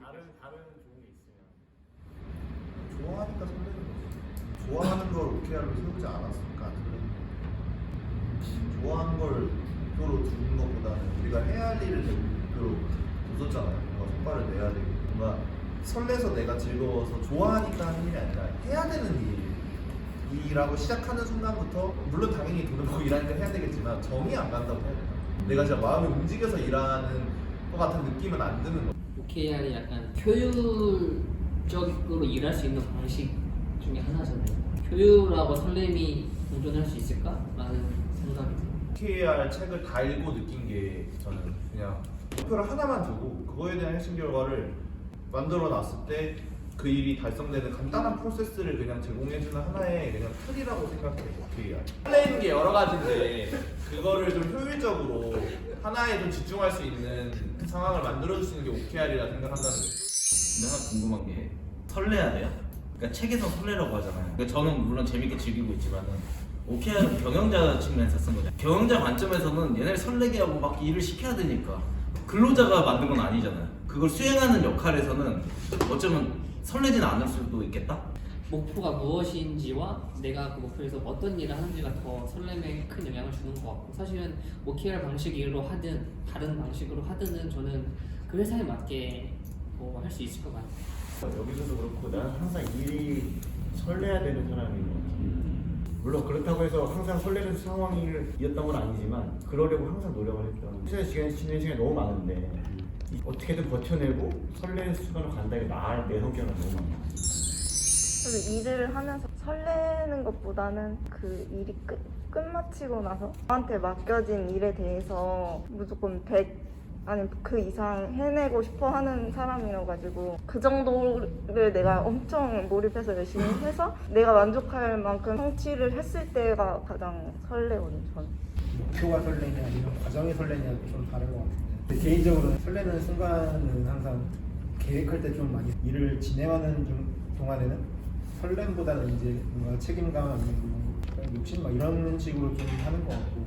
다른 좋은 게 있으면. 좋아하니까 설레는 거지. 좋아하는 걸 OKR로 세우지 않았으니까 안 설레는 거지. 좋아하는 걸 목표로 두는 것보다는 우리가 해야 할 일을 목표로 뒀었잖아요. 뭔가 성과를 내야 되고 뭔가 설레서 내가 즐거워서 좋아하니까 하는 일이 아니라 해야 되는 일이라고 시작하는 순간부터 물론 당연히 돈을 벌고 일하니까 해야 되겠지만 정이 안 간다고 해야 되나? 내가 진짜 마음이 움직여서 일하는 것 같은 느낌은 안 드는 거죠. OKR이 약간 효율적으로 일할 수 있는 방식 중에 하나잖아요. 효율하고 설렘이 공존할 수 있을까라는 생각이 들어요. OKR 책을 다 읽고 느낀 게 저는 그냥 목표를 하나만 두고 그거에 대한 핵심 결과를 만들어 놨을 때 그 일이 달성되는 간단한 프로세스를 그냥 제공해주는 하나의 그냥 틀이라고 생각해요. OKR. 설레는 게 여러 가지인데 그거를 좀 효율적으로 하나에 좀 집중할 수 있는 상황을 만들어줄 수 있는 게 OKR이라 생각한다는 거죠. 근데 하나 궁금한 게 설레야 돼요? 그러니까 책에서 설레라고 하잖아요. 그러니까 저는 물론 재밌게 즐기고 있지만은 OKR은 경영자 측면에서 쓴 거죠. 경영자 관점에서는 얘네를 설레게 하고 막 일을 시켜야 되니까 근로자가 만든 건 아니잖아요. 그걸 수행하는 역할에서는 어쩌면 설레지는 않을 수도 있겠다? 목표가 무엇인지와 내가 그 목표에서 어떤 일을 하는지가 더 설렘에 큰 영향을 주는 것 같고, 사실은 OKR 방식으로 하든 다른 방식으로 하든은 저는 그 회사에 맞게 뭐 할 수 있을 것 같아요. 여기서도 그렇고 나는 항상 일이 설레야 되는 사람인 것 같아요. 물론 그렇다고 해서 항상 설레는 상황이었던 건 아니지만 그러려고 항상 노력을 했죠. 회사에 지내는 시간이 너무 많은데 어떻게든 버텨내고 설레는 순간을 간다는 게 내 성격은 너무 많아. 그래서 일을 하면서 설레는 것보다는 그 일이 끝마치고 나서 저한테 맡겨진 일에 대해서 무조건 100 아니면 그 이상 해내고 싶어 하는 사람이라 가지고 그 정도를 내가 엄청 몰입해서 열심히 해서 내가 만족할 만큼 성취를 했을 때가 가장 설레거든요, 저는. 목표가 설레냐 아니면 과정이 설레냐 좀 다른 것 같은데 개인적으로 설레는 순간은 항상 계획할 때 좀 많이 일을 진행하는 동안에는 설렘보다는 이제 뭔가 책임감 아니면 뭐 욕심 막 이런 식으로 좀 하는 것 같고,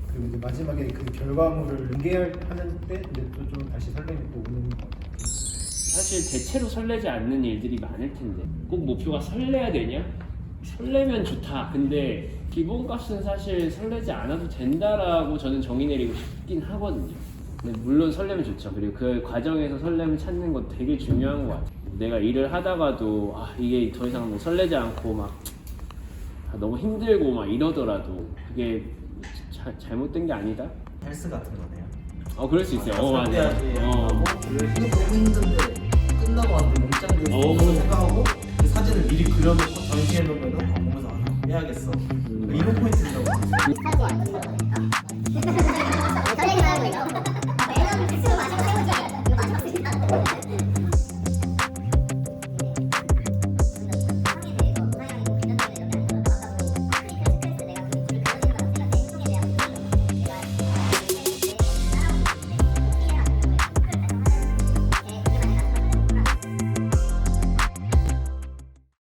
그리고 이제 마지막에 그 결과물을 공개하는 때 이제 또 좀 다시 설렘이 또 오는 것 같아요. 사실 대체로 설레지 않는 일들이 많을 텐데 꼭 목표가 설레야 되냐? 설레면 좋다. 근데 기본값은 사실 설레지 않아도 된다라고 저는 정의 내리고 싶긴 하거든요. 근데 물론 설레면 좋죠. 그리고 그 과정에서 설렘을 찾는 건 되게 중요한 것 같아요. 내가 일을 하다가도 이게 더 이상 뭐 설레지 않고 막 너무 힘들고 막 이러더라도 그게 잘못된 게 아니다? 헬스 같은 거네요. 그럴 수 있어요. 맞아. 너무 힘든데 끝나고 왔는데 몸짱들 생각하고 그 사진을 미리 그려놓고 전시해 놓으면 보면서 해야겠어. 이런 포인트라고. 설레기만 하고 있어. 매년 스스로 마시고 세우지 않아. 이거 마지막